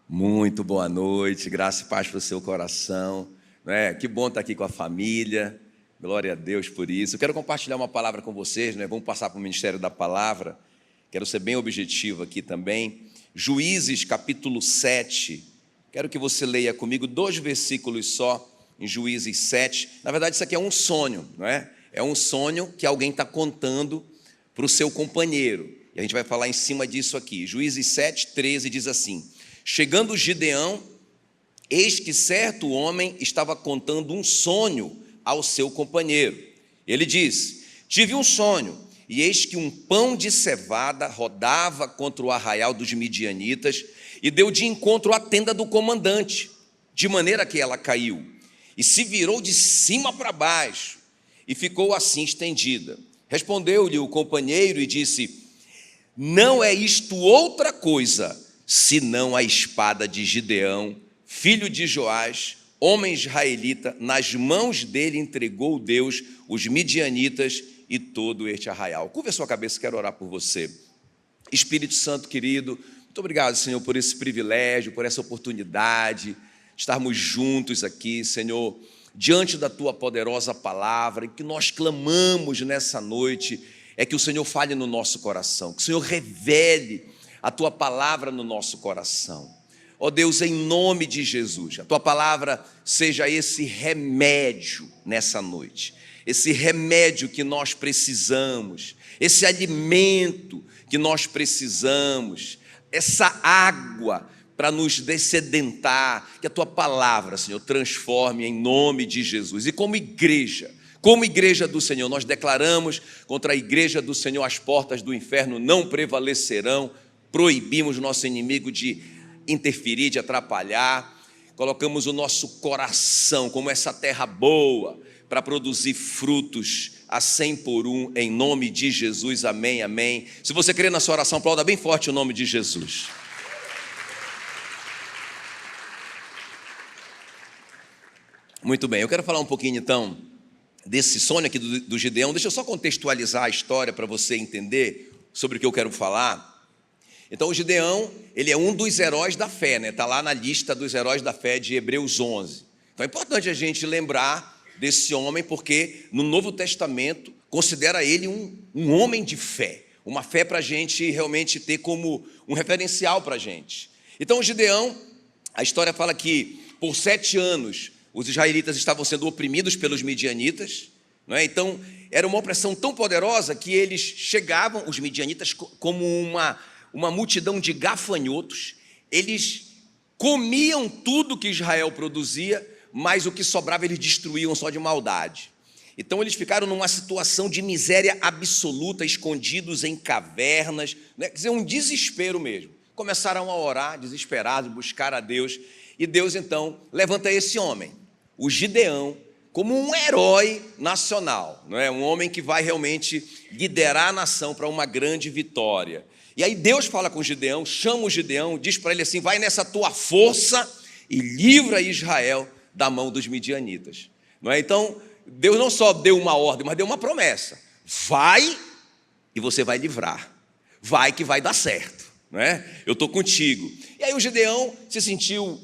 Muito boa noite, graça e paz para o seu coração. Que bom estar aqui com a família, glória a Deus por isso. Eu quero compartilhar uma palavra com vocês, vamos passar para o Ministério da Palavra. Quero ser bem objetivo aqui também. Juízes capítulo 7, quero que você leia comigo 2 versículos só, em Juízes 7. Na verdade isso aqui é um sonho, É um sonho que alguém está contando para o seu companheiro. E a gente vai falar em cima disso aqui. Juízes 7, 13 diz assim: chegando Gideão, eis que certo homem estava contando um sonho ao seu companheiro. Ele diz: tive um sonho, e eis que um pão de cevada rodava contra o arraial dos midianitas e deu de encontro à tenda do comandante, de maneira que ela caiu, e se virou de cima para baixo, e ficou assim estendida. Respondeu-lhe o companheiro e disse: não é isto outra coisa, senão a espada de Gideão, filho de Joás, homem israelita. Nas mãos dele entregou Deus os midianitas e todo este arraial. Curva a sua cabeça, quero orar por você. Espírito Santo querido, muito obrigado, Senhor, por esse privilégio, por essa oportunidade de estarmos juntos aqui, Senhor, diante da Tua poderosa palavra, e que nós clamamos nessa noite é que o Senhor fale no nosso coração, que o Senhor revele a Tua palavra no nosso coração. Ó Deus, em nome de Jesus, a Tua palavra seja esse remédio nessa noite, esse remédio que nós precisamos, esse alimento que nós precisamos, essa água para nos dessedentar, que a Tua palavra, Senhor, transforme em nome de Jesus. E como igreja do Senhor, nós declaramos contra a igreja do Senhor: as portas do inferno não prevalecerão. Proibimos nosso inimigo de interferir, de atrapalhar. Colocamos o nosso coração como essa terra boa para produzir frutos a 100 por 1, em nome de Jesus, amém, amém. Se você crê na sua oração, aplauda bem forte o nome de Jesus. Muito bem, eu quero falar um pouquinho então desse sonho aqui do Gideão. Deixa eu só contextualizar a história para você entender sobre o que eu quero falar. Então o Gideão, ele é um dos heróis da fé, Está lá na lista dos heróis da fé de Hebreus 11. Então é importante a gente lembrar desse homem, porque no Novo Testamento considera ele um homem de fé, uma fé para a gente realmente ter como um referencial para a gente. Então o Gideão, a história fala que por 7 anos os israelitas estavam sendo oprimidos pelos midianitas, Então era uma opressão tão poderosa que eles chegavam, os midianitas, como uma multidão de gafanhotos. Eles comiam tudo que Israel produzia, mas o que sobrava eles destruíam só de maldade. Então eles ficaram numa situação de miséria absoluta, escondidos em cavernas, Quer dizer, um desespero mesmo. Começaram a orar, desesperados, buscar a Deus, e Deus então levanta esse homem, o Gideão, como um herói nacional, Um homem que vai realmente liderar a nação para uma grande vitória. E aí Deus fala com Gideão, chama o Gideão, diz para ele assim: vai nessa tua força e livra Israel da mão dos midianitas. Então Deus não só deu uma ordem, mas deu uma promessa: vai e você vai livrar, vai que vai dar certo, Eu estou contigo. E aí o Gideão se sentiu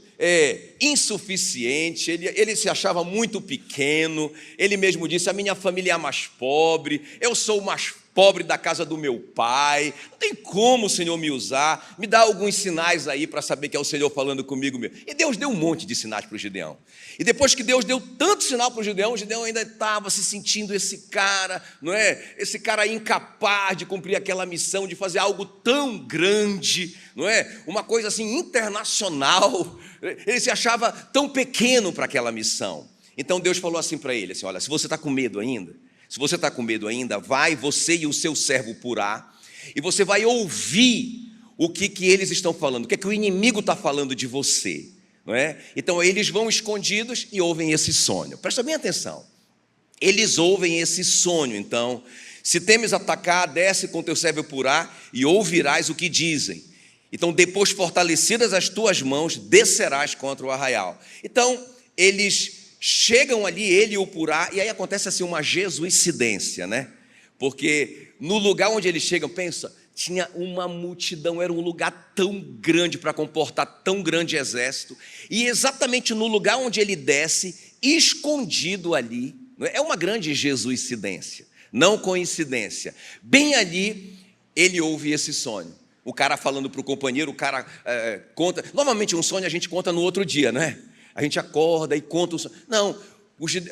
insuficiente, ele se achava muito pequeno. Ele mesmo disse: a minha família é a mais pobre, eu sou o mais pobre da casa do meu pai, não tem como o Senhor me usar, me dá alguns sinais aí para saber que é o Senhor falando comigo mesmo. E Deus deu um monte de sinais para o Gideão. E depois que Deus deu tanto sinal para o Gideão ainda estava se sentindo esse cara, Esse cara incapaz de cumprir aquela missão, de fazer algo tão grande, Uma coisa assim internacional. Ele se achava tão pequeno para aquela missão. Então Deus falou assim para ele, assim: olha, se você está com medo ainda, vai você e o seu servo Purá, e você vai ouvir o que eles estão falando, o que o inimigo está falando de você, Então eles vão escondidos e ouvem esse sonho. Presta bem atenção. Eles ouvem esse sonho. Então: se temes atacar, desce com teu servo Purá e ouvirás o que dizem. Então, depois, fortalecidas as tuas mãos, descerás contra o arraial. Então eles chegam ali, ele e o Purá, e aí acontece assim uma jesuicidência, Porque no lugar onde eles chegam, pensa, tinha uma multidão, era um lugar tão grande para comportar tão grande exército, e exatamente no lugar onde ele desce, escondido ali, é uma grande jesuicidência, não coincidência, bem ali ele ouve esse sonho. O cara falando para o companheiro, o cara conta. Normalmente um sonho a gente conta no outro dia, né? A gente acorda e conta o sonho. Não,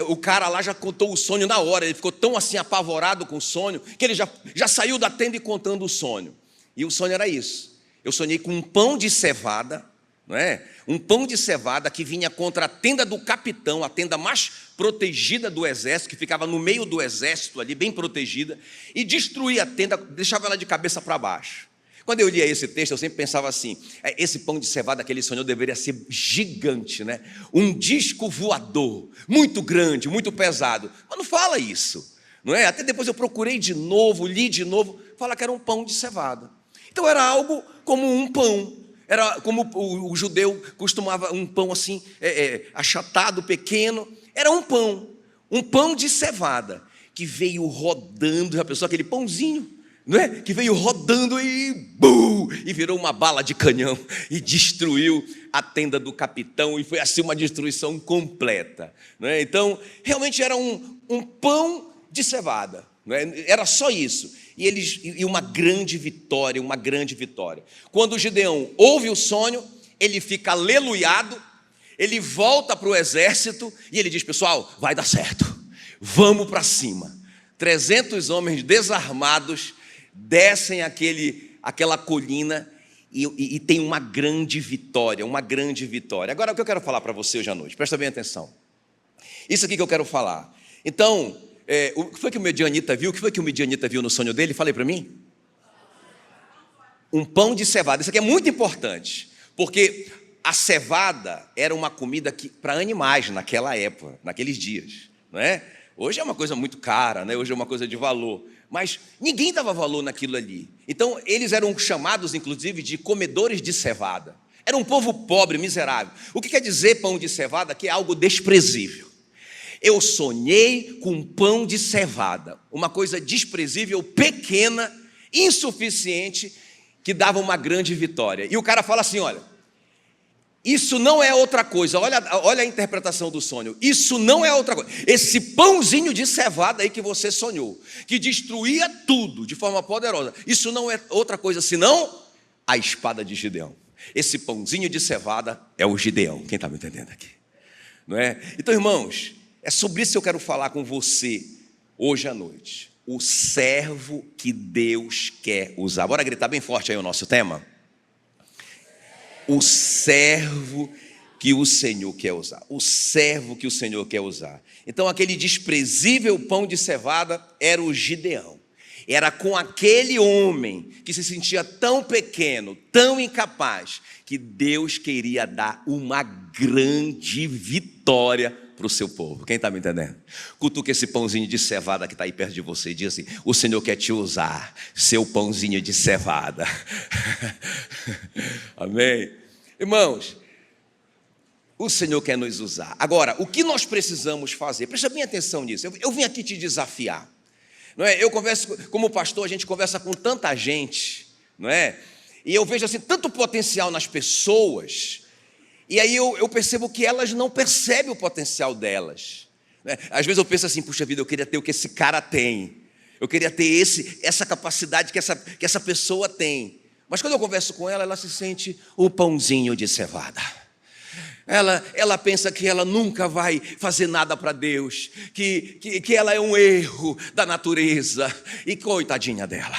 o cara lá já contou o sonho na hora. Ele ficou tão assim apavorado com o sonho que ele já saiu da tenda e contando o sonho. E o sonho era isso. Eu sonhei com um pão de cevada, não é? Um pão de cevada que vinha contra a tenda do capitão, a tenda mais protegida do exército, que ficava no meio do exército ali, bem protegida, e destruía a tenda, deixava ela de cabeça para baixo. Quando eu lia esse texto, eu sempre pensava assim, esse pão de cevada que ele sonhou deveria ser gigante, né? Um disco voador, muito grande, muito pesado. Mas não fala isso, não é? Até depois eu procurei de novo, li de novo, fala que era um pão de cevada. Então era algo como um pão, era como o judeu costumava, um pão assim, achatado, pequeno. Era um pão de cevada, que veio rodando, já pensou aquele pãozinho, não é? Que veio rodando e virou uma bala de canhão e destruiu a tenda do capitão, e foi assim uma destruição completa, não é? Então realmente era um pão de cevada, não é? Era só isso, e uma grande vitória, Quando o Gideão ouve o sonho, ele fica aleluiado, ele volta para o exército e ele diz: pessoal, vai dar certo, vamos para cima. 300 homens desarmados descem aquela colina e tem uma grande vitória. Agora, o que eu quero falar para você hoje à noite, presta bem atenção. Isso aqui que eu quero falar. Então, o que foi que o medianita viu? O que foi que o medianita viu no sonho dele? Falei para mim? Um pão de cevada. Isso aqui é muito importante, porque a cevada era uma comida para animais naquela época, naqueles dias, não é? Hoje é uma coisa muito cara, né? Hoje é uma coisa de valor, mas ninguém dava valor naquilo ali. Então eles eram chamados inclusive de comedores de cevada. Era um povo pobre, miserável. O que quer dizer pão de cevada? Que é algo desprezível. Eu sonhei com pão de cevada, uma coisa desprezível, pequena, insuficiente, que dava uma grande vitória. E o cara fala assim: olha, isso não é outra coisa, olha a interpretação do sonho, isso não é outra coisa, esse pãozinho de cevada aí que você sonhou, que destruía tudo de forma poderosa, isso não é outra coisa senão a espada de Gideão. Esse pãozinho de cevada é o Gideão, quem está me entendendo aqui? Não é? Então, irmãos, é sobre isso que eu quero falar com você hoje à noite, o servo que Deus quer usar. Bora gritar bem forte aí o nosso tema? O servo que o Senhor quer usar. O servo que o Senhor quer usar. Então aquele desprezível pão de cevada era o Gideão. Era com aquele homem que se sentia tão pequeno, tão incapaz, que Deus queria dar uma grande vitória para o seu povo. Quem está me entendendo? Cutuca esse pãozinho de cevada que está aí perto de você e diz assim: o Senhor quer te usar, seu pãozinho de cevada. Amém? Irmãos, o Senhor quer nos usar. Agora, o que nós precisamos fazer? Presta bem atenção nisso. Eu vim aqui te desafiar, não é? Eu converso, como pastor, a gente conversa com tanta gente, não é? E eu vejo assim tanto potencial nas pessoas, e aí eu percebo que elas não percebem o potencial delas, né? Às vezes eu penso assim: puxa vida, eu queria ter o que esse cara tem, eu queria ter essa capacidade que essa pessoa tem. Mas quando eu converso com ela, ela se sente o pãozinho de cevada. Ela pensa que ela nunca vai fazer nada para Deus, que ela é um erro da natureza, e coitadinha dela.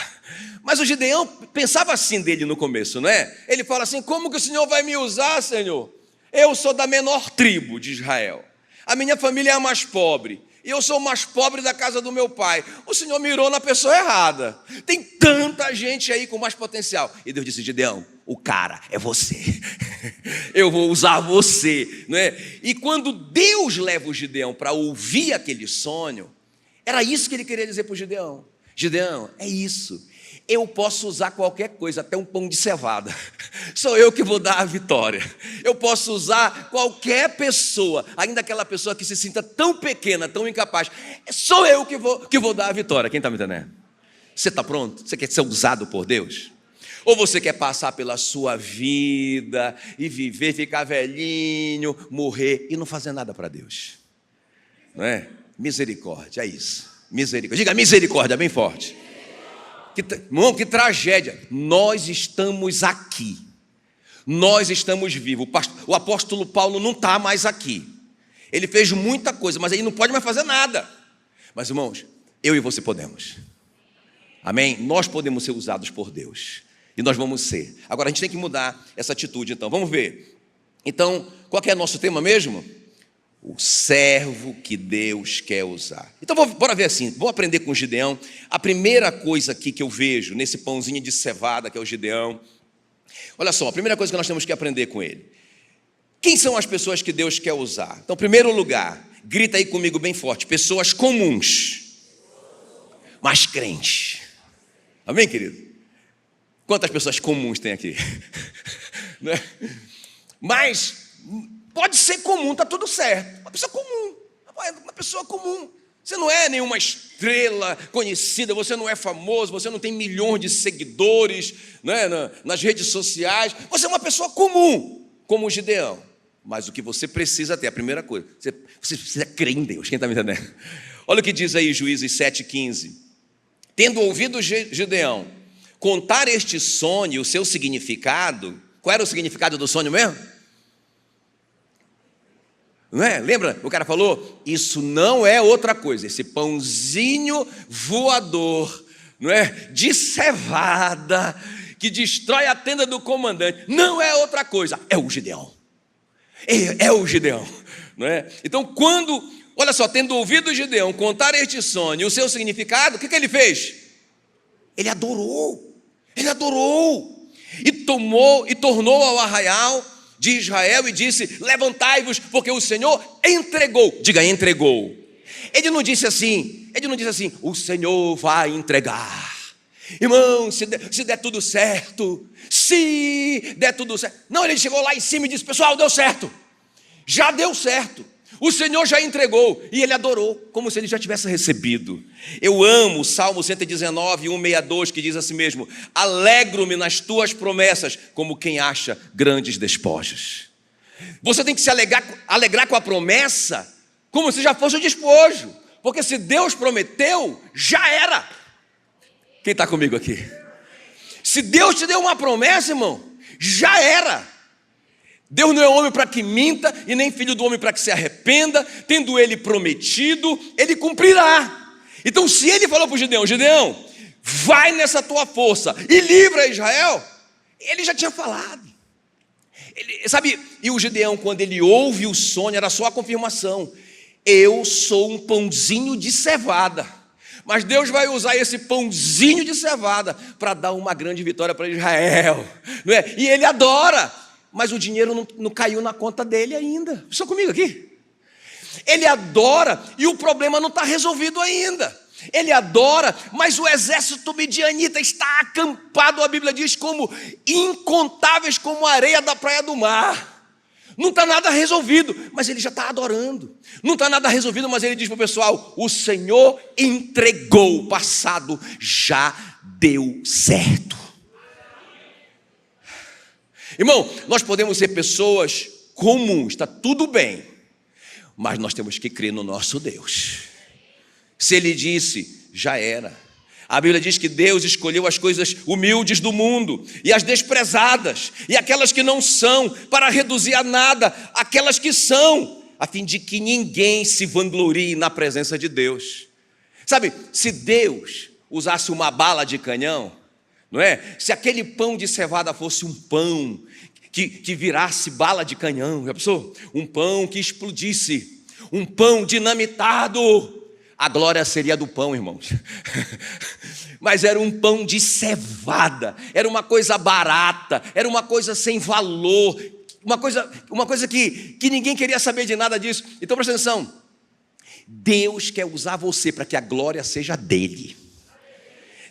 Mas o Gideão pensava assim dele no começo, não é? Ele fala assim: como que o Senhor vai me usar, Senhor? Eu sou da menor tribo de Israel, a minha família é a mais pobre, e eu sou o mais pobre da casa do meu pai. O Senhor mirou na pessoa errada. Tem tanta gente aí com mais potencial. E Deus disse: Gideão, o cara é você. Eu vou usar você, não é? E quando Deus leva o Gideão para ouvir aquele sonho, era isso que ele queria dizer para o Gideão. Gideão, é isso. Eu posso usar qualquer coisa, até um pão de cevada. Sou eu que vou dar a vitória. Eu posso usar qualquer pessoa, ainda aquela pessoa que se sinta tão pequena, tão incapaz. Sou eu que vou dar a vitória. Quem está me entendendo? Você está pronto? Você quer ser usado por Deus? Ou você quer passar pela sua vida e viver, ficar velhinho, morrer e não fazer nada para Deus? Não é? Misericórdia, é isso. Misericórdia. Diga misericórdia, bem forte. Irmão, que tragédia. Nós estamos aqui. Nós estamos vivos. O apóstolo Paulo não está mais aqui. Ele fez muita coisa, mas ele não pode mais fazer nada. Mas, irmãos, eu e você podemos. Amém? Nós podemos ser usados por Deus. E nós vamos ser. Agora, a gente tem que mudar essa atitude, então. Vamos ver. Então, qual que é o nosso tema mesmo? O servo que Deus quer usar. Então, bora ver assim. Vou aprender com o Gideão. A primeira coisa aqui que eu vejo nesse pãozinho de cevada que é o Gideão. Olha só, a primeira coisa que nós temos que aprender com ele. Quem são as pessoas que Deus quer usar? Então, em primeiro lugar, grita aí comigo bem forte. Pessoas comuns, mas crentes. Amém, querido? Quantas pessoas comuns tem aqui? Mas pode ser comum, está tudo certo. Uma pessoa comum, uma pessoa comum. Você não é nenhuma estrela conhecida, você não é famoso, você não tem milhões de seguidores, né, nas redes sociais. Você é uma pessoa comum, como o Gideão. Mas o que você precisa ter, a primeira coisa, você precisa crer em Deus. Quem está me entendendo? Olha o que diz aí Juízes 7,15. Tendo ouvido Gideão contar este sonho, o seu significado. Qual era o significado do sonho mesmo? Não é? Lembra? O cara falou, isso não é outra coisa, esse pãozinho voador, não é? De cevada, que destrói a tenda do comandante, não é outra coisa, é o Gideão. É o Gideão, não é? Então, olha só, tendo ouvido o Gideão contar este sonho e o seu significado, o que ele fez? Ele adorou, e tornou ao arraial de Israel e disse, levantai-vos, porque o Senhor entregou, diga entregou. Ele não disse assim, o Senhor vai entregar. Irmão, se der tudo certo, não, ele chegou lá em cima e disse, pessoal, deu certo, já deu certo, o Senhor já entregou, e ele adorou, como se ele já tivesse recebido. Eu amo o Salmo 119, 162, que diz assim mesmo, alegro-me nas tuas promessas, como quem acha grandes despojos. Você tem que se alegrar com a promessa, como se já fosse o despojo, porque se Deus prometeu, já era. Quem está comigo aqui? Se Deus te deu uma promessa, irmão, já era. Deus não é homem para que minta, e nem filho do homem para que se arrependa. Tendo ele prometido, ele cumprirá. Então, se ele falou para o Gideão, vai nessa tua força e livra Israel, ele já tinha falado. E o Gideão, quando ele ouve o sonho, era só a confirmação. Eu sou um pãozinho de cevada. Mas Deus vai usar esse pãozinho de cevada para dar uma grande vitória para Israel, não é? E ele adora, mas o dinheiro não caiu na conta dele ainda. Estão comigo aqui? Ele adora e o problema não está resolvido ainda. Ele adora, mas o exército midianita está acampado, a Bíblia diz, como incontáveis como a areia da praia do mar. Não está nada resolvido, mas ele já está adorando. Não está nada resolvido, mas ele diz para o pessoal, o Senhor entregou, o passado já deu certo. Irmão, nós podemos ser pessoas comuns, está tudo bem, mas nós temos que crer no nosso Deus. Se ele disse, já era. A Bíblia diz que Deus escolheu as coisas humildes do mundo e as desprezadas e aquelas que não são, para reduzir a nada aquelas que são, a fim de que ninguém se vanglorie na presença de Deus. Sabe, se Deus usasse uma bala de canhão, não é? Se aquele pão de cevada fosse um pão que virasse bala de canhão, já pensou? Um pão que explodisse, um pão dinamitado, a glória seria do pão, irmãos. Mas era um pão de cevada, era uma coisa barata, era uma coisa sem valor, uma coisa que ninguém queria saber de nada disso. Então presta atenção, Deus quer usar você para que a glória seja dele.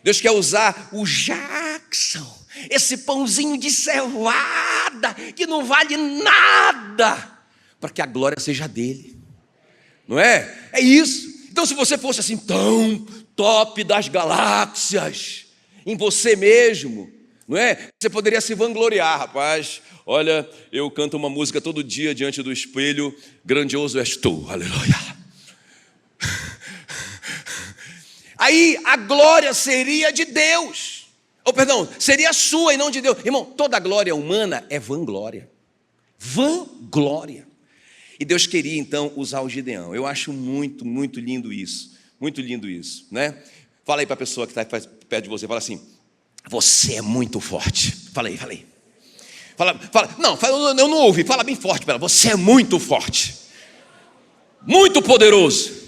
Deus quer usar o Jackson, esse pãozinho de cevada, que não vale nada, para que a glória seja dele. Não é? É isso. Então, se você fosse assim, tão top das galáxias, em você mesmo, não é? Você poderia se vangloriar, rapaz. Olha, eu canto uma música todo dia diante do espelho, grandioso és tu, aleluia. Aí a glória seria de Deus, ou perdão, seria sua e não de Deus. Irmão, toda glória humana é vanglória, vanglória. E Deus queria então usar o Gideão. Eu acho muito, muito lindo isso, né? Fala aí para a pessoa que está perto de você, fala assim: você é muito forte. Fala aí. Não, eu não ouvi, fala bem forte para ela. Você é muito forte, muito poderoso.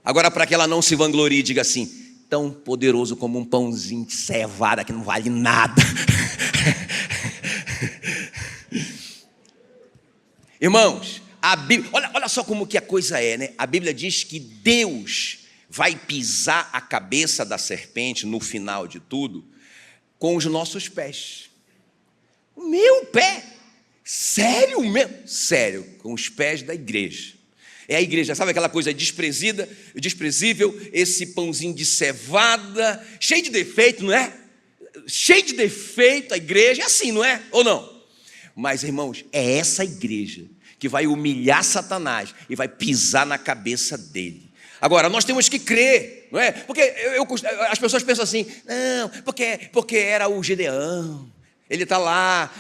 Agora, para que ela não se vanglorie, diga assim: tão poderoso como um pãozinho de cevada que não vale nada. Irmãos, a Bíblia, olha só como que a coisa é, né? A Bíblia diz que Deus vai pisar a cabeça da serpente no final de tudo com os nossos pés. O meu pé? Sério mesmo? Sério, com os pés da igreja. É a igreja, sabe aquela coisa desprezível, esse pãozinho de cevada, cheio de defeito, não é? Cheio de defeito, a igreja é assim, não é? Ou não? Mas, irmãos, é essa igreja que vai humilhar Satanás e vai pisar na cabeça dele. Agora, nós temos que crer, não é? Porque as pessoas pensam assim: não, porque era o Gideão, ele está lá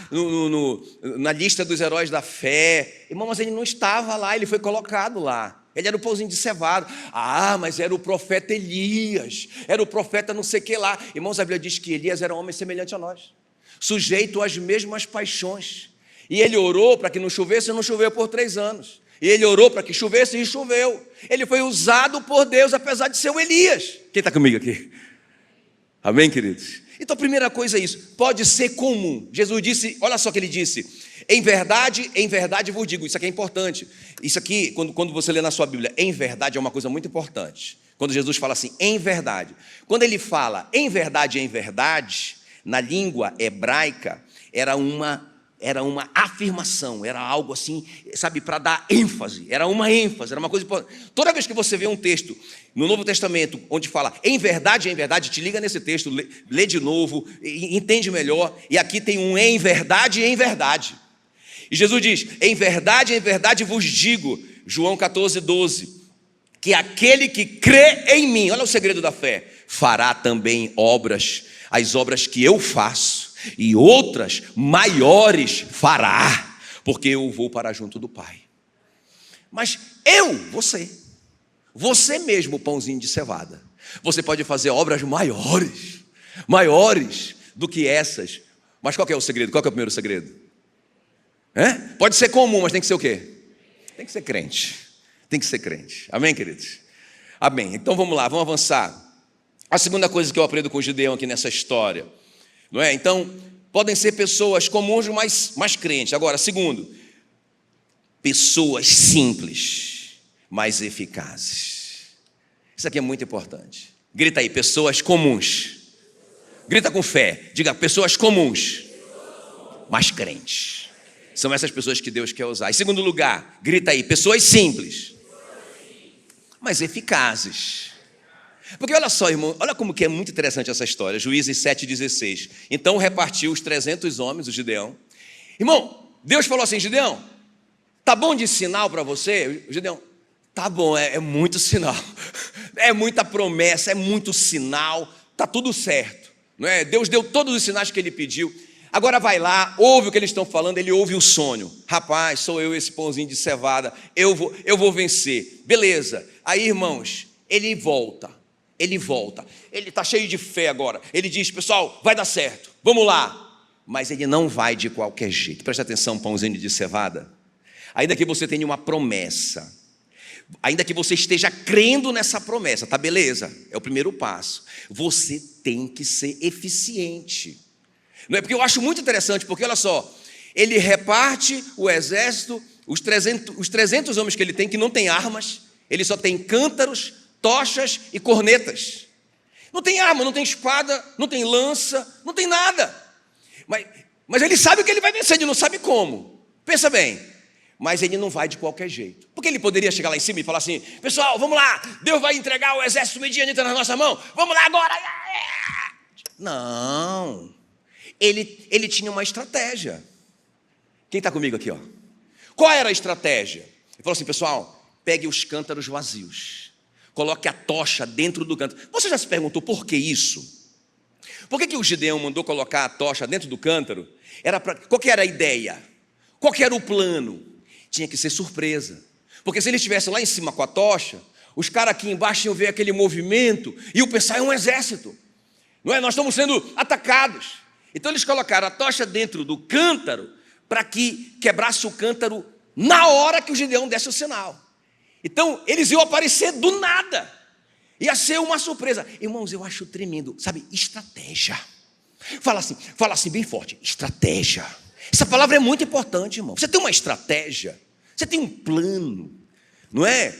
na lista dos heróis da fé. Irmão, mas ele não estava lá, ele foi colocado lá. Ele era o pãozinho de cevada. Ah, mas era o profeta Elias, era o profeta não sei o que lá. Irmãos, a Bíblia diz que Elias era um homem semelhante a nós, sujeito às mesmas paixões. E ele orou para que não chovesse, e não choveu por 3 anos. E ele orou para que chovesse, e choveu. Ele foi usado por Deus, apesar de ser o Elias. Quem está comigo aqui? Amém, queridos? Então, a primeira coisa é isso, pode ser comum. Jesus disse, olha só o que ele disse: em verdade vos digo. Isso aqui é importante. Isso aqui, quando você lê na sua Bíblia, em verdade é uma coisa muito importante. Quando Jesus fala assim, em verdade. Quando ele fala em verdade, na língua hebraica, era uma afirmação, era algo assim, sabe, para dar ênfase, era uma coisa importante. Toda vez que você vê um texto no Novo Testamento onde fala em verdade, te liga nesse texto, lê de novo, entende melhor. E aqui tem um em verdade. E Jesus diz, em verdade vos digo, João 14:12, que aquele que crê em mim, olha o segredo da fé, fará também as obras que eu faço, e outras maiores fará, porque eu vou para junto do Pai. Mas você mesmo, pãozinho de cevada, você pode fazer obras maiores do que essas. Mas qual que é o segredo? Qual que é o primeiro segredo? Pode ser comum, mas tem que ser o quê? Tem que ser crente. Amém, queridos? Amém. Então vamos lá, vamos avançar. A segunda coisa que eu aprendo com o Gideão aqui nessa história, não é? Então, podem ser pessoas comuns, mas crentes. Agora, segundo, pessoas simples, mas eficazes. Isso aqui é muito importante. Grita aí, pessoas comuns. Grita com fé, diga, pessoas comuns, mas crentes. São essas pessoas que Deus quer usar. Em segundo lugar, grita aí, pessoas simples, mas eficazes. Porque olha só, irmão, olha como que é muito interessante essa história. Juízes 7:16. Então repartiu os 300 homens, o Gideão. Irmão, Deus falou assim, Gideão, tá bom de sinal para você? O Gideão, tá bom, é muito sinal. É muita promessa, é muito sinal, tá tudo certo, não é? Deus deu todos os sinais que ele pediu. Agora vai lá, ouve o que eles estão falando, ele ouve o sonho. Rapaz, sou eu esse pãozinho de cevada, eu vou vencer. Beleza. Aí, irmãos, ele volta, ele está cheio de fé agora, ele diz, pessoal, vai dar certo, vamos lá. Mas ele não vai de qualquer jeito. Presta atenção, pãozinho de cevada. Ainda que você tenha uma promessa, ainda que você esteja crendo nessa promessa, tá beleza, é o primeiro passo. Você tem que ser eficiente. Não é? Porque eu acho muito interessante, porque olha só, ele reparte o exército, os 300 homens que ele tem, que não tem armas, ele só tem cântaros, tochas e cornetas. Não tem arma, não tem espada, não tem lança, não tem nada. Mas ele sabe que ele vai vencer, ele não sabe como. Pensa bem, mas ele não vai de qualquer jeito. Porque ele poderia chegar lá em cima e falar assim: pessoal, vamos lá, Deus vai entregar o exército midianita na nossa mão, vamos lá agora. Não, ele tinha uma estratégia. Quem está comigo aqui, ó? Qual era a estratégia? Ele falou assim: pessoal, pegue os cântaros vazios, coloque a tocha dentro do cântaro. Você já se perguntou por que isso? Por que o Gideão mandou colocar a tocha dentro do cântaro? Qual que era a ideia? Qual que era o plano? Tinha que ser surpresa. Porque se ele estivesse lá em cima com a tocha, os caras aqui embaixo iam ver aquele movimento e o pensar: é um exército, não é? Nós estamos sendo atacados. Então eles colocaram a tocha dentro do cântaro para que quebrasse o cântaro na hora que o Gideão desse o sinal. Então eles iam aparecer do nada, ia ser uma surpresa. Irmãos, eu acho tremendo, sabe, estratégia. Fala assim bem forte: estratégia. Essa palavra é muito importante, irmão. Você tem uma estratégia, você tem um plano, não é?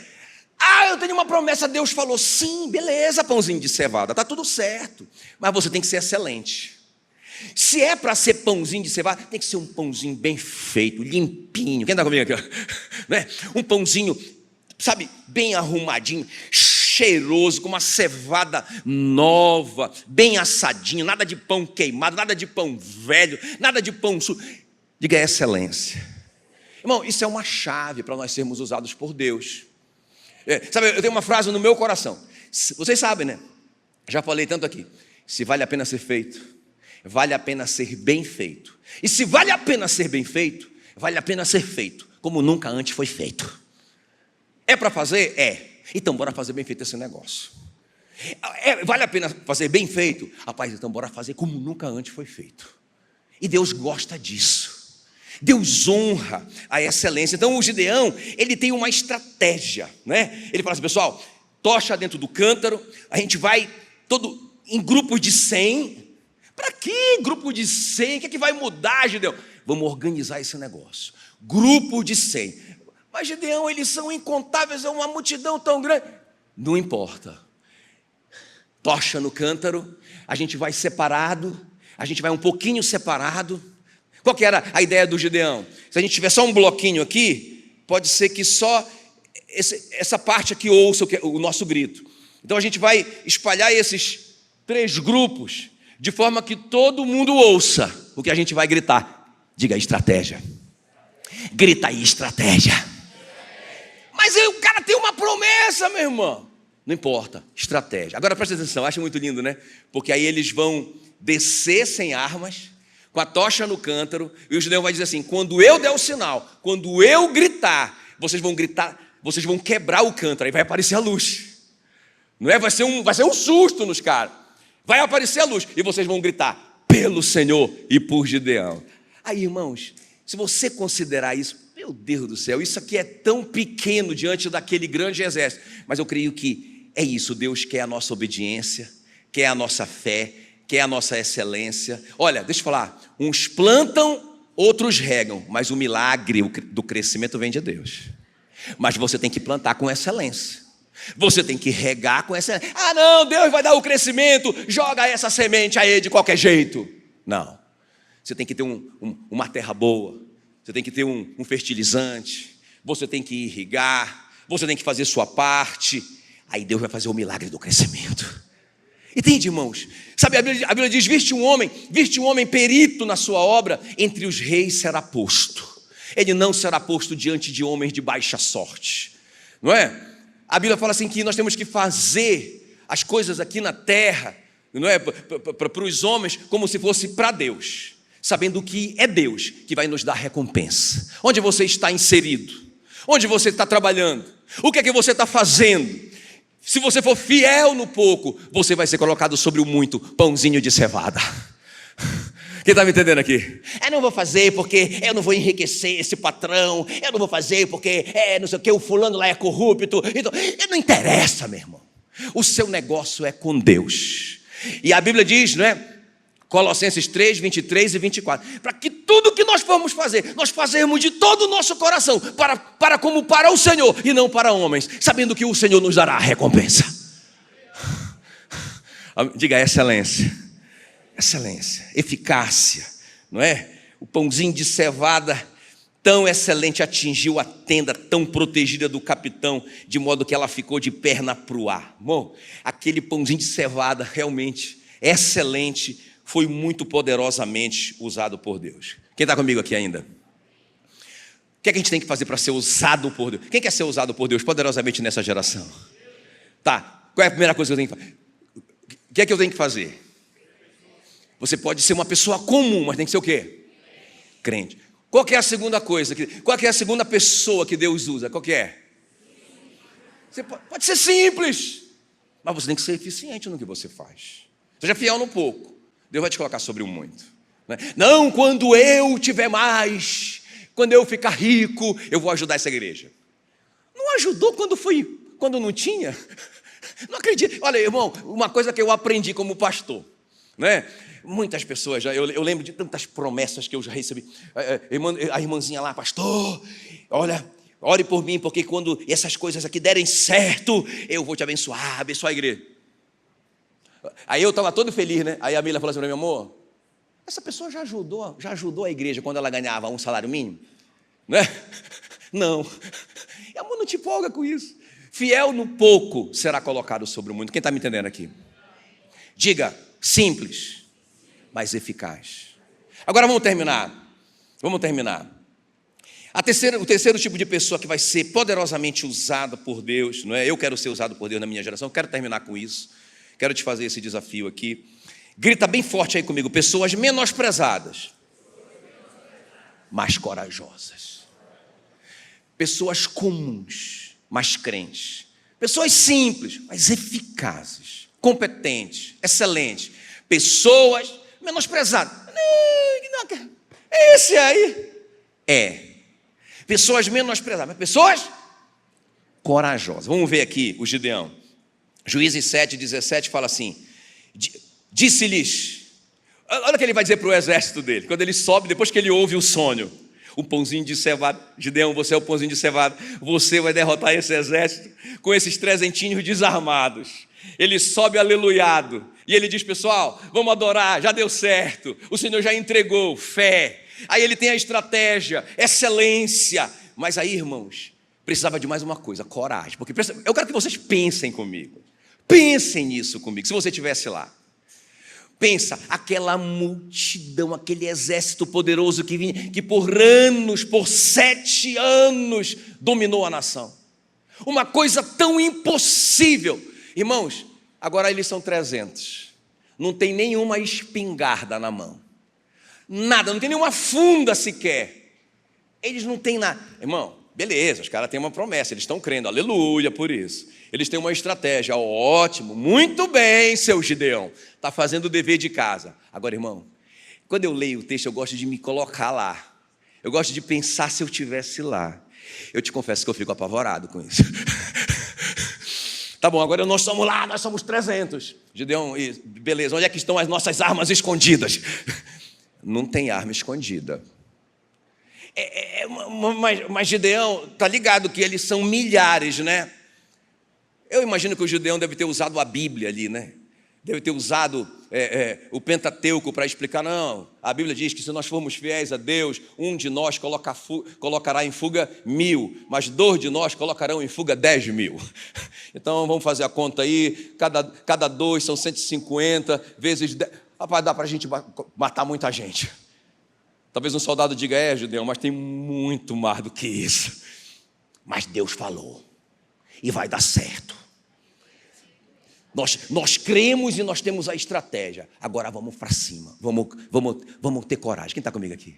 Eu tenho uma promessa, Deus falou. Sim, beleza, pãozinho de cevada, está tudo certo, mas você tem que ser excelente. Se é para ser pãozinho de cevada, tem que ser um pãozinho bem feito, limpinho. Quem está comigo aqui? Não é? Um pãozinho, sabe, bem arrumadinho, cheiroso, com uma cevada nova, bem assadinho, nada de pão queimado, nada de pão velho, nada de pão sujo. Diga excelência. Irmão, isso é uma chave para nós sermos usados por Deus. Sabe, eu tenho uma frase no meu coração. Vocês sabem, né? Já falei tanto aqui. Se vale a pena ser feito, vale a pena ser bem feito. E se vale a pena ser bem feito, vale a pena ser feito como nunca antes foi feito. É para fazer? É. Então bora fazer bem feito esse negócio. Vale a pena fazer bem feito? Rapaz, então bora fazer como nunca antes foi feito. E Deus gosta disso. Deus honra a excelência. Então o Gideão, ele tem uma estratégia, né? Ele fala assim: pessoal, tocha dentro do cântaro, a gente vai todo em grupos de 100. Para que grupo de 100? O que é que vai mudar, Gideão? Vamos organizar esse negócio. Grupo de 100. Mas, Gideão, eles são incontáveis, é uma multidão tão grande. Não importa. Tocha no cântaro, a gente vai separado, a gente vai um pouquinho separado. Qual que era a ideia do Gideão? Se a gente tiver só um bloquinho aqui, pode ser que só essa parte aqui ouça o nosso grito. Então a gente vai espalhar esses 3 grupos, de forma que todo mundo ouça o que a gente vai gritar. Diga estratégia. Grita aí, estratégia. Mas aí o cara tem uma promessa, meu irmão. Não importa, estratégia. Agora presta atenção, acho muito lindo, né? Porque aí eles vão descer sem armas, com a tocha no cântaro, e o Gideão vai dizer assim: quando eu der o sinal, quando eu gritar, vocês vão quebrar o cântaro, aí vai aparecer a luz. Não é? Vai ser um susto nos caras. Vai aparecer a luz, e vocês vão gritar: pelo Senhor e por Gideão. Aí, irmãos, se você considerar isso, meu Deus do céu, isso aqui é tão pequeno diante daquele grande exército. Mas eu creio que é isso, Deus quer a nossa obediência, quer a nossa fé, quer a nossa excelência. Olha, deixa eu falar, uns plantam, outros regam, mas o milagre do crescimento vem de Deus. Mas você tem que plantar com excelência, você tem que regar com excelência. Não, Deus vai dar o crescimento, joga essa semente aí de qualquer jeito. Não, você tem que ter uma terra boa, você tem que ter um fertilizante, você tem que irrigar, você tem que fazer sua parte. Aí Deus vai fazer o milagre do crescimento. Entende, irmãos? Sabe, a Bíblia diz: viste um homem perito na sua obra, entre os reis será posto. Ele não será posto diante de homens de baixa sorte, não é? A Bíblia fala assim que nós temos que fazer as coisas aqui na terra, não é, para os homens, como se fosse para Deus, sabendo que é Deus que vai nos dar recompensa. Onde você está inserido? Onde você está trabalhando? O que é que você está fazendo? Se você for fiel no pouco, você vai ser colocado sobre o muito, pãozinho de cevada. Quem está me entendendo aqui? Eu não vou fazer porque eu não vou enriquecer esse patrão. Eu não vou fazer porque não sei o que, o fulano lá é corrupto. Então, não interessa, meu irmão. O seu negócio é com Deus. E a Bíblia diz, não é? Colossenses 3, 23 e 24. Para que tudo que nós formos fazer, nós fazermos de todo o nosso coração, como para o Senhor e não para homens, sabendo que o Senhor nos dará a recompensa. Diga excelência. Excelência, eficácia, não é? O pãozinho de cevada tão excelente atingiu a tenda tão protegida do capitão, de modo que ela ficou de perna para o ar. Bom, aquele pãozinho de cevada realmente excelente, foi muito poderosamente usado por Deus. Quem está comigo aqui ainda? O que é que a gente tem que fazer para ser usado por Deus? Quem quer ser usado por Deus poderosamente nessa geração? Tá, qual é a primeira coisa que eu tenho que fazer? O que é que eu tenho que fazer? Você pode ser uma pessoa comum, mas tem que ser o quê? Crente. Qual que é a segunda coisa? Qual que é a segunda pessoa que Deus usa? Qual que é? Você pode ser simples, mas você tem que ser eficiente no que você faz. Seja fiel no pouco, Deus vai te colocar sobre o muito. Não, quando eu tiver mais, quando eu ficar rico, eu vou ajudar essa igreja. Não ajudou quando não tinha? Não acredito. Olha, irmão, uma coisa que eu aprendi como pastor, né? Muitas pessoas, eu lembro de tantas promessas que eu já recebi. A irmãzinha lá, pastor, olha, ore por mim, porque quando essas coisas aqui derem certo, eu vou te abençoar a igreja. Aí eu estava todo feliz, né? Aí a Mila falou assim para mim, amor, essa pessoa já ajudou a igreja quando ela ganhava um salário mínimo? Né? Não. E amor, não te empolga com isso. Fiel no pouco será colocado sobre o muito. Quem está me entendendo aqui? Diga, simples, mas eficaz. Agora vamos terminar. O terceiro tipo de pessoa que vai ser poderosamente usada por Deus, não é? Eu quero ser usado por Deus na minha geração, quero terminar com isso. Quero te fazer esse desafio aqui. Grita bem forte aí comigo. Pessoas menosprezadas, mas corajosas. Pessoas comuns, mas crentes. Pessoas simples, mas eficazes, competentes, excelentes. Pessoas menosprezadas. Esse aí é. Pessoas menosprezadas, mas pessoas corajosas. Vamos ver aqui o Gideão. Juízes 7:17 fala assim: disse-lhes, olha o que ele vai dizer para o exército dele, quando ele sobe, depois que ele ouve o sonho, o pãozinho de cevada. Gideão, você é o pãozinho de cevada, você vai derrotar esse exército com esses trezentinhos desarmados. Ele sobe aleluiado, e ele diz, pessoal, vamos adorar, já deu certo, o Senhor já entregou, fé. Aí ele tem a estratégia, excelência, mas aí, irmãos, precisava de mais uma coisa, coragem, porque eu quero que vocês pensem comigo. Pensem nisso comigo, se você estivesse lá. Pensa, aquela multidão, aquele exército poderoso que vinha, que por 7 anos, dominou a nação. Uma coisa tão impossível. Irmãos, agora eles são 300. Não tem nenhuma espingarda na mão. Nada, não tem nenhuma funda sequer. Eles não têm nada. Irmão, beleza, os caras têm uma promessa, eles estão crendo, aleluia por isso. Eles têm uma estratégia, ótimo, muito bem, seu Gideão, está fazendo o dever de casa. Agora, irmão, quando eu leio o texto, eu gosto de me colocar lá. Eu gosto de pensar se eu estivesse lá. Eu te confesso que eu fico apavorado com isso. Tá bom, agora nós somos lá, nós somos 300. Gideão, beleza, onde é que estão as nossas armas escondidas? Não tem arma escondida. Mas Gideão, tá ligado que eles são milhares, né? Eu imagino que o Gideão deve ter usado a Bíblia ali, né? Deve ter usado o Pentateuco para explicar, não, a Bíblia diz que se nós formos fiéis a Deus, um de nós colocará em fuga 1000, mas 2 de nós colocarão em fuga 10.000. Então vamos fazer a conta aí, cada 2 são 150, vezes 10, rapaz, dá para a gente matar muita gente. Talvez um soldado diga, Gideão, mas tem muito mais do que isso. Mas Deus falou, e vai dar certo. Nós cremos e nós temos a estratégia. Agora vamos para cima, vamos ter coragem. Quem está comigo aqui?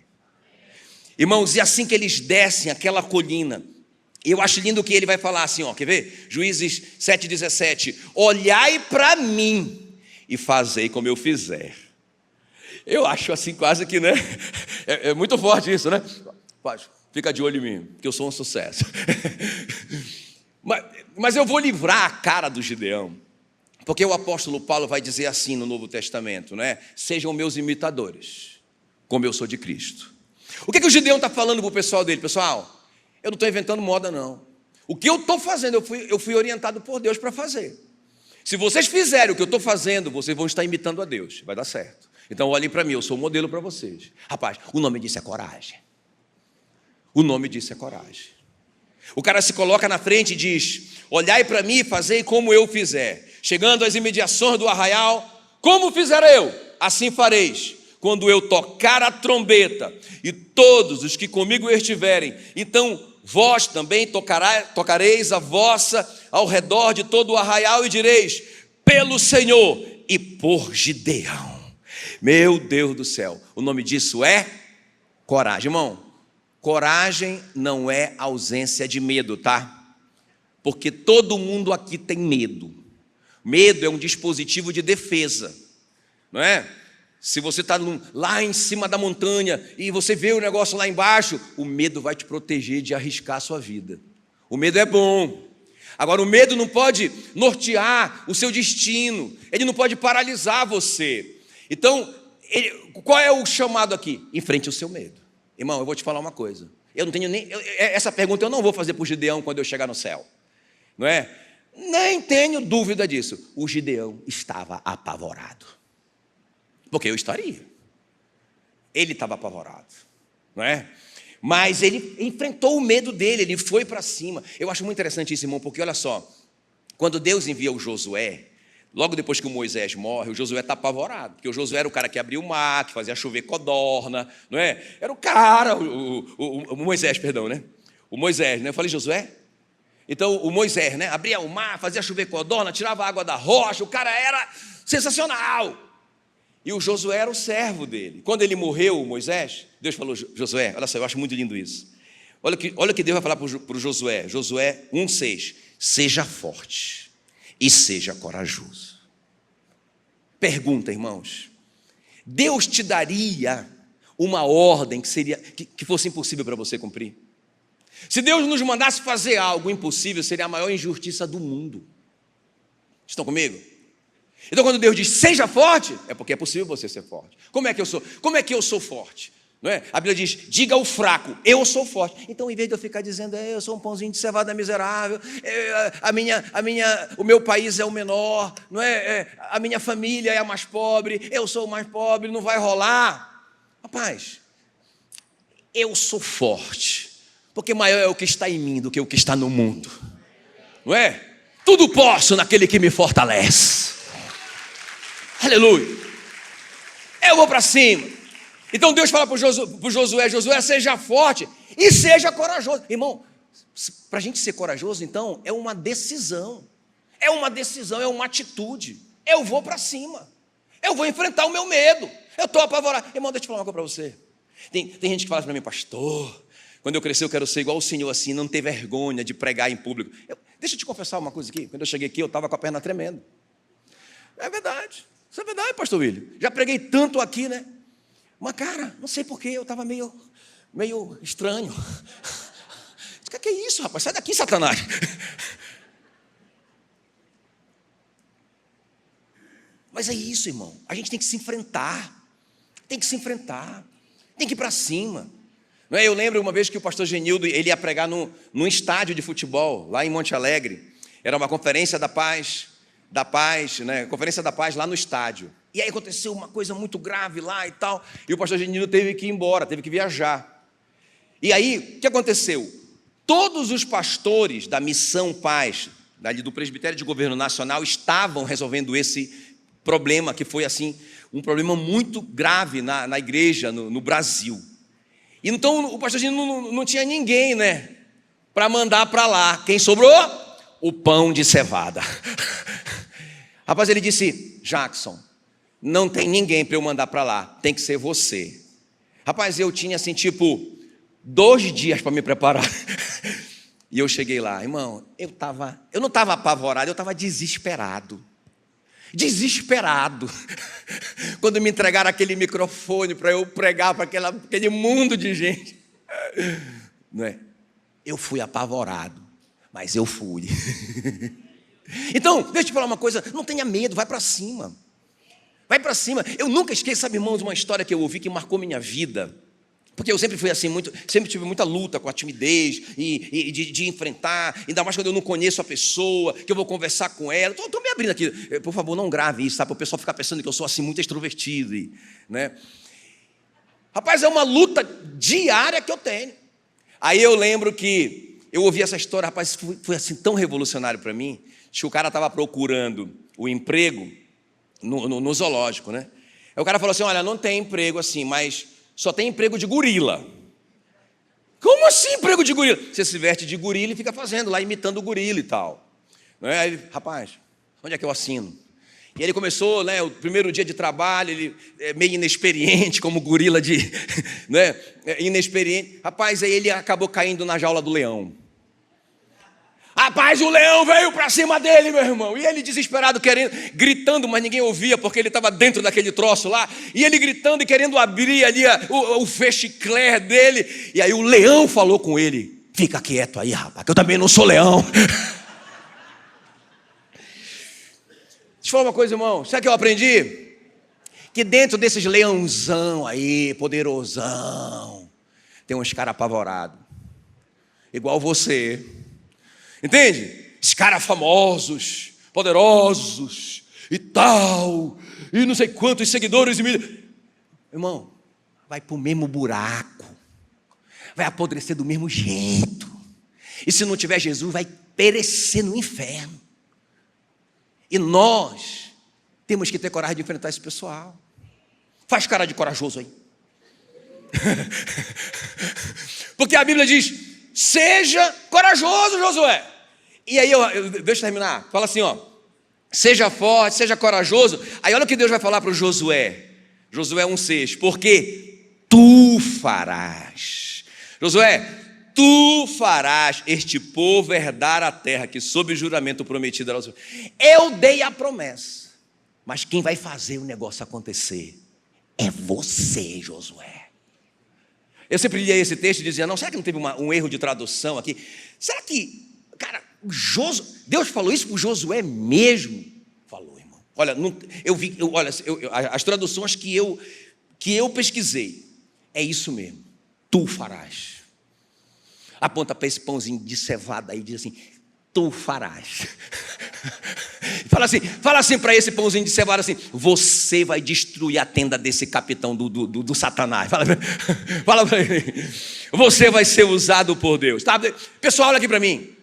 Irmãos, e assim que eles descem aquela colina, eu acho lindo que ele vai falar assim, ó, quer ver? Juízes 7:17, olhai para mim e fazei como eu fizer. Eu acho assim quase que, né? É muito forte isso, né? Fica de olho em mim, porque eu sou um sucesso. Mas eu vou livrar a cara do Gideão. Porque o apóstolo Paulo vai dizer assim no Novo Testamento, né? Sejam meus imitadores, como eu sou de Cristo. O que o Gideão está falando para o pessoal dele? Pessoal, eu não estou inventando moda, não. O que eu estou fazendo, eu fui orientado por Deus para fazer. Se vocês fizerem o que eu estou fazendo, vocês vão estar imitando a Deus. Vai dar certo. Então olhem para mim, eu sou o modelo para vocês. Rapaz, o nome disso é coragem. O nome disso é coragem. O cara se coloca na frente e diz: olhai para mim e fazei como eu fizer. Chegando às imediações do arraial, como fizer eu, assim fareis. Quando eu tocar a trombeta, e todos os que comigo estiverem, então vós também tocareis a vossa ao redor de todo o arraial e direis: pelo Senhor e por Gideão. Meu Deus do céu, o nome disso é coragem. Irmão, coragem não é ausência de medo, tá? Porque todo mundo aqui tem medo. Medo é um dispositivo de defesa, não é? Se você está lá em cima da montanha e você vê o negócio lá embaixo, o medo vai te proteger de arriscar a sua vida. O medo é bom. Agora, o medo não pode nortear o seu destino, ele não pode paralisar você. Então, qual é o chamado aqui? Enfrente o seu medo. Irmão, eu vou te falar uma coisa. Eu não tenho nem essa pergunta eu não vou fazer para o Gideão quando eu chegar no céu, não é? Nem tenho dúvida disso. O Gideão estava apavorado, porque eu estaria. Ele estava apavorado, não é? Mas ele enfrentou o medo dele, ele foi para cima. Eu acho muito interessante isso, irmão, porque olha só, quando Deus envia o Josué, logo depois que o Moisés morre, o Josué está apavorado, porque o Josué era o cara que abria o mar, que fazia chover codorna, não é? Era o cara, o Moisés, perdão, né? O Moisés, né? Eu falei Josué? Então, o Moisés, né? Abria o mar, fazia chover codorna, tirava a água da rocha, o cara era sensacional. E o Josué era o servo dele. Quando ele morreu, o Moisés, Deus falou: Josué, olha só, eu acho muito lindo isso. Olha o que Deus vai falar para o Josué. Josué 1,6: seja forte e seja corajoso. Pergunta, irmãos: Deus te daria uma ordem que fosse impossível para você cumprir? Se Deus nos mandasse fazer algo impossível, seria a maior injustiça do mundo. Estão comigo? Então, quando Deus diz seja forte, é porque é possível você ser forte. Como é que eu sou forte? Não é? A Bíblia diz: diga ao fraco, eu sou forte. Então, em vez de eu ficar dizendo eu sou um pãozinho de cevada miserável, o meu país é o menor, não é? A minha família é a mais pobre, eu sou o mais pobre, não vai rolar. Rapaz, eu sou forte, porque maior é o que está em mim do que o que está no mundo, não é? Tudo posso naquele que me fortalece. Aleluia. Eu vou para cima. Então Deus fala para o Josué: Josué, seja forte e seja corajoso. Irmão, para a gente ser corajoso, então, é uma decisão. É uma atitude. Eu vou para cima. Eu vou enfrentar o meu medo. Eu estou apavorado. Irmão, deixa eu falar uma coisa para você. Tem gente que fala para mim: pastor, quando eu crescer eu quero ser igual o Senhor, assim, não ter vergonha de pregar em público. Deixa eu te confessar uma coisa aqui. Quando eu cheguei aqui, eu estava com a perna tremendo. É verdade. Isso é verdade, pastor William. Já preguei tanto aqui, né? Mas, cara, não sei porquê, eu estava meio estranho. O que é isso, rapaz? Sai daqui, Satanás. Mas é isso, irmão. A gente tem que se enfrentar. Tem que ir para cima. Não é? Eu lembro uma vez que o pastor Genildo, ele ia pregar num estádio de futebol, lá em Monte Alegre. Era uma conferência da paz, né? Conferência da paz lá no estádio. E aí aconteceu uma coisa muito grave lá e tal, e o pastor Genildo teve que ir embora, teve que viajar. E aí, o que aconteceu? Todos os pastores da Missão Paz, do Presbitério de Governo Nacional, estavam resolvendo esse problema, que foi assim, um problema muito grave na igreja, no Brasil. E então o pastor Genildo não tinha ninguém, né, para mandar para lá. Quem sobrou? O pão de cevada. Rapaz, ele disse: Jackson, não tem ninguém para eu mandar para lá, tem que ser você. Rapaz, eu tinha assim, 2 dias para me preparar. E eu cheguei lá, irmão, eu não estava apavorado, eu estava desesperado. Quando me entregaram aquele microfone para eu pregar para aquele mundo de gente, não é? Eu fui apavorado, mas eu fui. Então, deixa eu te falar uma coisa: não tenha medo, vai para cima. Vai para cima. Eu nunca esqueço, sabe, irmãos, uma história que eu ouvi que marcou minha vida. Porque eu sempre fui assim, sempre tive muita luta com a timidez e de enfrentar, ainda mais quando eu não conheço a pessoa, que eu vou conversar com ela. Estou me abrindo aqui. Por favor, não grave isso, tá? Para o pessoal ficar pensando que eu sou assim muito extrovertido, né? Rapaz, é uma luta diária que eu tenho. Aí eu lembro que eu ouvi essa história, rapaz, foi assim tão revolucionário para mim, que o cara estava procurando o emprego no zoológico, né? Aí o cara falou assim, olha, não tem emprego assim, mas só tem emprego de gorila. Como assim emprego de gorila? Você se veste de gorila e fica fazendo lá, imitando o gorila e tal. Aí ele, rapaz, onde é que eu assino? E ele começou, né, o primeiro dia de trabalho, ele é meio inexperiente, como gorila né, inexperiente. Rapaz, aí ele acabou caindo na jaula do leão. Rapaz, o leão veio para cima dele, meu irmão. E ele desesperado, gritando, mas ninguém ouvia, porque ele estava dentro daquele troço lá. E ele gritando e querendo abrir ali o fechicler dele. E aí o leão falou com ele, fica quieto aí, rapaz, que eu também não sou leão. Deixa eu falar uma coisa, irmão. Sabe o que eu aprendi? Que dentro desses leãozão aí, poderosão, tem uns caras apavorados. Igual você. Entende? Esses caras famosos, poderosos e tal. E não sei quantos seguidores e milhões. Irmão, vai pro mesmo buraco. Vai apodrecer do mesmo jeito. E se não tiver Jesus, vai perecer no inferno. E nós temos que ter coragem de enfrentar esse pessoal. Faz cara de corajoso aí. Porque a Bíblia diz, seja corajoso, Josué. E aí, deixa eu terminar. Fala assim, ó, seja forte, seja corajoso. Aí olha o que Deus vai falar para o Josué. Josué 1,6. Porque tu farás. Josué, tu farás este povo herdar a terra que sob juramento prometido era o Senhor. Eu dei a promessa, mas quem vai fazer o negócio acontecer é você, Josué. Eu sempre lia esse texto e dizia, não, será que não teve um erro de tradução aqui? Será que, cara, Deus falou isso para o Josué mesmo? Falou, irmão. Olha, as traduções que eu pesquisei, é isso mesmo, tu farás. Aponta para esse pãozinho de cevada aí e diz assim, tu farás. Fala assim para esse pãozinho de cevada assim, você vai destruir a tenda desse capitão do Satanás. Fala para ele. Você vai ser usado por Deus. Tá? Pessoal, olha aqui para mim.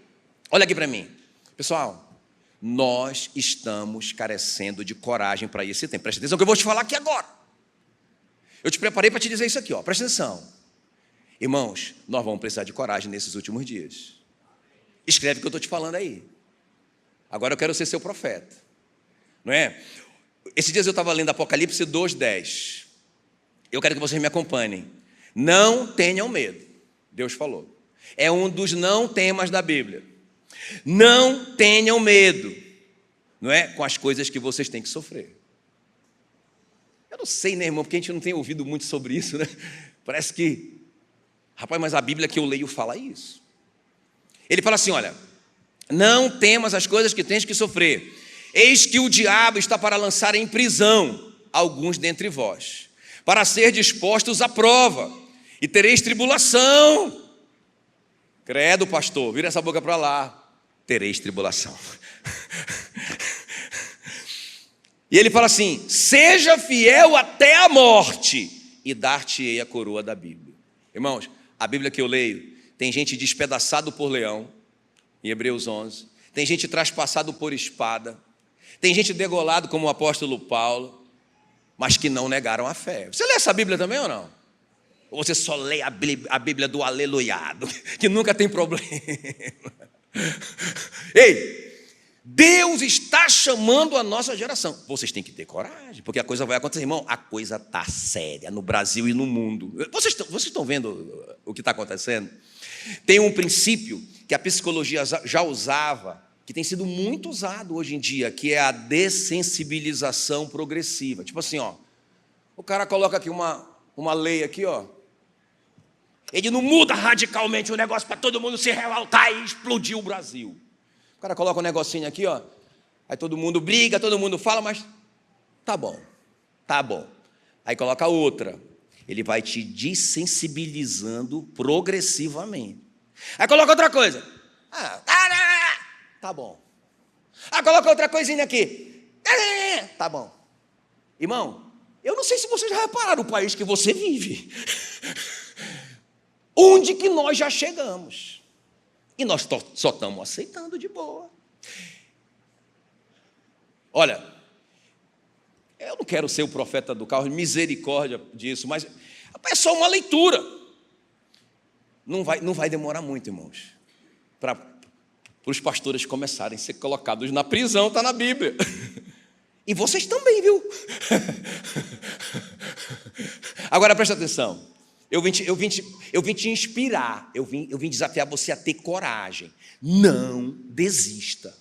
Olha aqui para mim. Pessoal, nós estamos carecendo de coragem para esse tempo. Presta atenção que eu vou te falar aqui agora. Eu te preparei para te dizer isso aqui, ó. Presta atenção. Irmãos, nós vamos precisar de coragem nesses últimos dias. Escreve o que eu estou te falando aí. Agora eu quero ser seu profeta. Não é? Esses dias eu estava lendo Apocalipse 2:10. Eu quero que vocês me acompanhem. Não tenham medo. Deus falou. É um dos não temas da Bíblia. Não tenham medo. Não é? Com as coisas que vocês têm que sofrer. Eu não sei, né, irmão? Porque a gente não tem ouvido muito sobre isso, né? Parece que... Rapaz, mas a Bíblia que eu leio fala isso. Ele fala assim, olha, não temas as coisas que tens que sofrer. Eis que o diabo está para lançar em prisão alguns dentre vós, para ser dispostos à prova, e tereis tribulação. Credo, pastor, vira essa boca para lá. Tereis tribulação. E ele fala assim, seja fiel até a morte, e dar-te-ei a coroa da Bíblia. Irmãos, a Bíblia que eu leio, tem gente despedaçado por leão, em Hebreus 11, tem gente traspassado por espada, tem gente degolado como o apóstolo Paulo, mas que não negaram a fé. Você lê essa Bíblia também ou não? Ou você só lê a Bíblia do aleluiado, que nunca tem problema? Ei, Deus está chamando a nossa geração. Vocês têm que ter coragem, porque a coisa vai acontecer. Irmão, a coisa está séria no Brasil e no mundo. Vocês estão vendo o que está acontecendo? Tem um princípio que a psicologia já usava, que tem sido muito usado hoje em dia, que é a dessensibilização progressiva. Tipo assim, ó, o cara coloca aqui uma lei aqui, ó. Ele não muda radicalmente o negócio para todo mundo se revoltar e explodir o Brasil. O cara coloca um negocinho aqui, ó. Aí todo mundo briga, todo mundo fala, mas tá bom, tá bom. Aí coloca outra. Ele vai te desensibilizando progressivamente. Aí coloca outra coisa. Tá bom. Aí coloca outra coisinha aqui. Tá bom. Irmão, eu não sei se vocês já repararam o país que você vive. onde que nós já chegamos. E nós só estamos aceitando de boa. Olha, eu não quero ser o profeta do carro, misericórdia disso, mas é só uma leitura. Não vai demorar muito, irmãos, para os pastores começarem a ser colocados na prisão, está na Bíblia. E vocês também, viu? Agora presta atenção. Eu vim te inspirar, eu vim desafiar você a ter coragem. Não desista.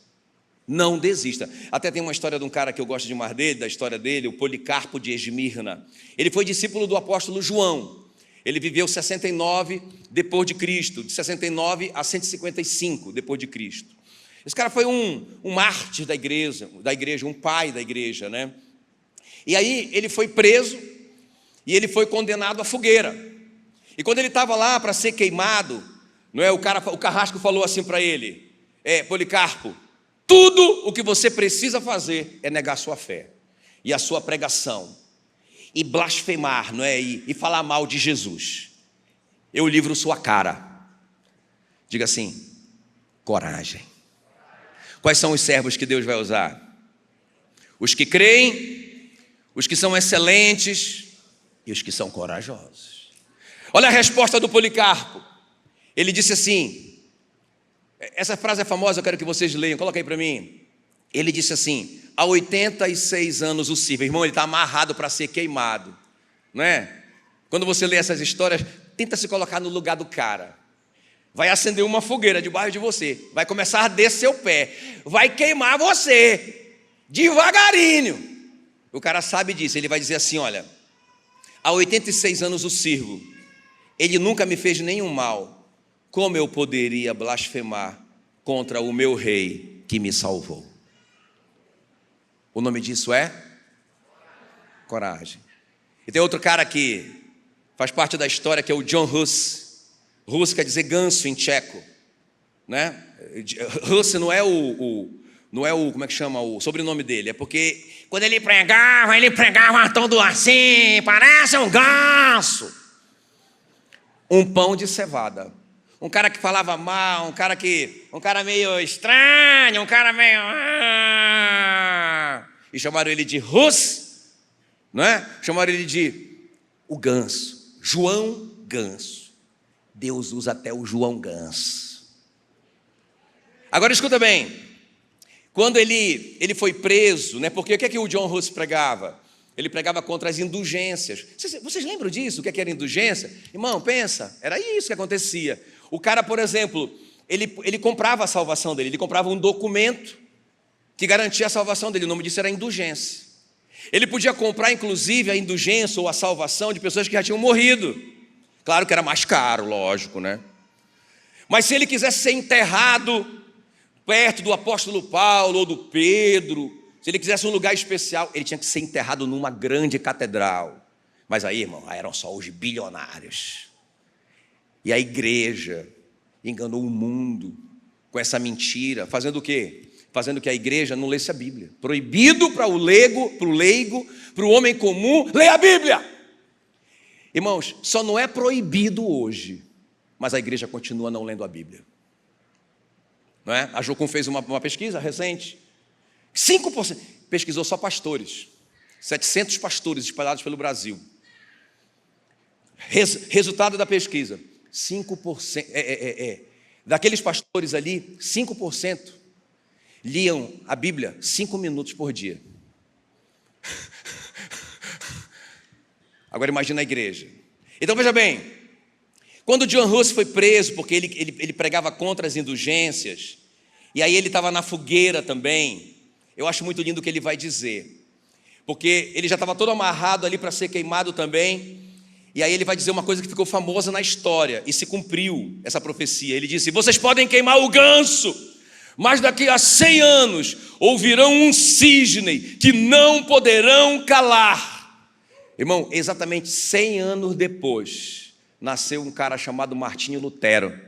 Não desista. Até tem uma história de um cara que eu gosto demais dele, da história dele, o Policarpo de Esmirna. Ele foi discípulo do apóstolo João. Ele viveu 69 depois de Cristo, de 69 a 155 depois de Cristo. Esse cara foi um mártir da igreja, um pai da igreja, né? E aí ele foi preso e ele foi condenado à fogueira. E quando ele estava lá para ser queimado, não é, o carrasco falou assim para ele: Policarpo, tudo o que você precisa fazer é negar sua fé e a sua pregação e blasfemar, não é, e falar mal de Jesus. Eu livro sua cara. Diga assim: coragem. Quais são os servos que Deus vai usar? Os que creem, os que são excelentes e os que são corajosos. Olha a resposta do Policarpo. Ele disse assim, essa frase é famosa, eu quero que vocês leiam, coloca aí para mim. Ele disse assim: há 86 anos o sirvo. Irmão, ele está amarrado para ser queimado, não é? Quando você lê essas histórias, tenta se colocar no lugar do cara. Vai acender uma fogueira debaixo de você, vai começar a arder seu pé, vai queimar você, devagarinho. O cara sabe disso, ele vai dizer assim: olha, há 86 anos o sirvo, ele nunca me fez nenhum mal, como eu poderia blasfemar contra o meu rei que me salvou? O nome disso é coragem. E tem outro cara que faz parte da história, que é o John Hus. Hus quer dizer ganso em tcheco, né? Hus não é como é que chama o sobrenome dele, é porque quando ele pregava todo assim, parece um ganso. Um pão de cevada. Um cara que falava mal, um cara meio estranho, um cara meio... E chamaram ele de Hus, não é? Chamaram ele de o ganso, João Ganso. Deus usa até o João Ganso. Agora escuta bem, quando ele foi preso, né? Porque o que é que o John Hus pregava? Ele pregava contra as indulgências. Vocês lembram disso? O que era indulgência? Irmão, pensa, era isso que acontecia. O cara, por exemplo, ele comprava a salvação dele, ele comprava um documento que garantia a salvação dele, o nome disso era indulgência. Ele podia comprar, inclusive, a indulgência ou a salvação de pessoas que já tinham morrido. Claro que era mais caro, lógico, né? Mas se ele quisesse ser enterrado perto do apóstolo Paulo ou do Pedro, se ele quisesse um lugar especial, ele tinha que ser enterrado numa grande catedral. Mas aí, irmão, eram só os bilionários. E a igreja enganou o mundo com essa mentira, fazendo o quê? Fazendo que a igreja não lesse a Bíblia. Proibido para o leigo, para o homem comum, ler a Bíblia. Irmãos, só não é proibido hoje, mas a igreja continua não lendo a Bíblia. Não é? A Jocum fez uma pesquisa recente. 5%, pesquisou só pastores, 700 pastores espalhados pelo Brasil. Resultado da pesquisa: 5%, daqueles pastores ali, 5% liam a Bíblia 5 minutos por dia. Agora imagina a igreja. Então veja bem, quando John Hus foi preso, porque ele pregava contra as indulgências, e aí ele estava na fogueira também, eu acho muito lindo o que ele vai dizer, porque ele já estava todo amarrado ali para ser queimado também, e aí ele vai dizer uma coisa que ficou famosa na história, e se cumpriu essa profecia. Ele disse: vocês podem queimar o ganso, mas daqui a 100 anos ouvirão um cisne que não poderão calar. Irmão, exatamente 100 anos depois, nasceu um cara chamado Martinho Lutero,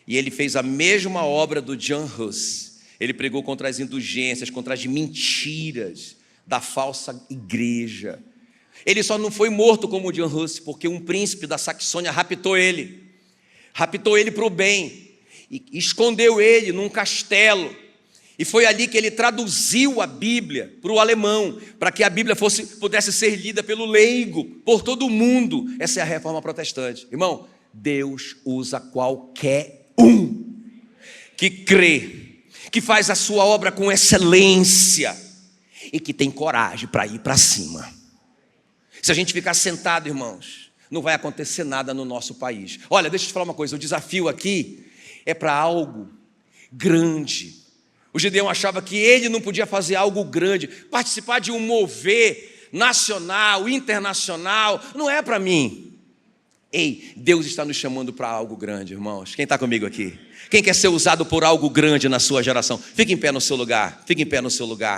e ele fez a mesma obra do John Hus. Ele pregou contra as indulgências, contra as mentiras da falsa igreja. Ele só não foi morto como o John Huss, porque um príncipe da Saxônia raptou ele para o bem, e escondeu ele num castelo, e foi ali que ele traduziu a Bíblia para o alemão, para que a Bíblia pudesse ser lida pelo leigo, por todo mundo. Essa é a reforma protestante. Irmão, Deus usa qualquer um que crê, que faz a sua obra com excelência e que tem coragem para ir para cima. Se a gente ficar sentado, irmãos, não vai acontecer nada no nosso país. Olha, deixa eu te falar uma coisa, o desafio aqui é para algo grande. O Gideão achava que ele não podia fazer algo grande, participar de um mover nacional, internacional, não é para mim. Ei, Deus está nos chamando para algo grande, irmãos. Quem está comigo aqui? Quem quer ser usado por algo grande na sua geração? Fique em pé no seu lugar, fique em pé no seu lugar.